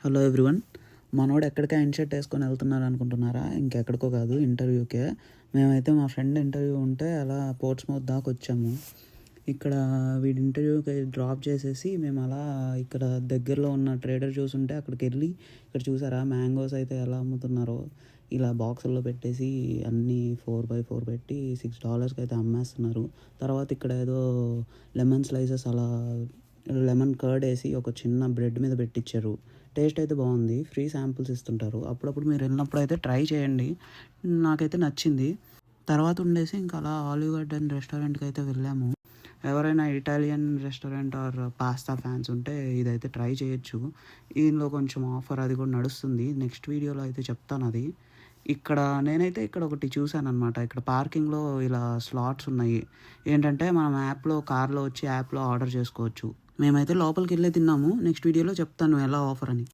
Hello everyone. మనోడు ఎక్కడికి hand shirt వేసుకొని వెళ్తున్నారు అనుకుంటున్నారా? ఇంకెక్కడికో కాదు, ఇంటర్వ్యూకే. మేమైతే మా ఫ్రెండ్ ఇంటర్వ్యూ ఉంటే అలా పోర్ట్స్మౌత్ దాకా వచ్చాము. ఇక్కడ వీడి ఇంటర్వ్యూకి డ్రాప్ చేసేసి మేము అలా ఇక్కడ దగ్గరలో ఉన్న ట్రేడర్ చూసుంటే అక్కడికి వెళ్ళి, ఇక్కడ చూసారా మ్యాంగోస్ అయితే ఎలా అమ్ముతున్నారో, ఇలా బాక్సుల్లో పెట్టేసి అన్నీ 4x4 పెట్టి $6 అయితే అమ్మేస్తున్నారు. తర్వాత ఇక్కడ ఏదో లెమన్ స్లైసెస్ అలా లెమన్ కర్డ్ వేసి ఒక చిన్న బ్రెడ్ మీద పెట్టించారు. టేస్ట్ అయితే బాగుంది. ఫ్రీ శాంపుల్స్ ఇస్తుంటారు. అప్పుడప్పుడు మీరు వెళ్ళినప్పుడు అయితే ట్రై చేయండి. నాకైతే నచ్చింది. తర్వాత ఉండేసి ఇంకా అలా ఆలివ్ గార్డెన్ రెస్టారెంట్కి అయితే వెళ్ళాము. ఎవరైనా Italian restaurant or pasta fans ఉంటే ఇదైతే ట్రై చేయొచ్చు. దీనిలో కొంచెం ఆఫర్ అది కూడా నడుస్తుంది. నెక్స్ట్ వీడియోలో అయితే చెప్తాను అది. నేనైతే ఇక్కడ ఒకటి చూశాను అనమాట. ఇక్కడ పార్కింగ్లో ఇలా స్లాట్స్ ఉన్నాయి. ఏంటంటే మనం యాప్లో కార్లో వచ్చి యాప్లో ఆర్డర్ చేసుకోవచ్చు. మేమైతే లోపలికి వెళ్ళే తిన్నాము. నెక్స్ట్ వీడియోలో చెప్తాను ఎలా ఆఫర్ అని.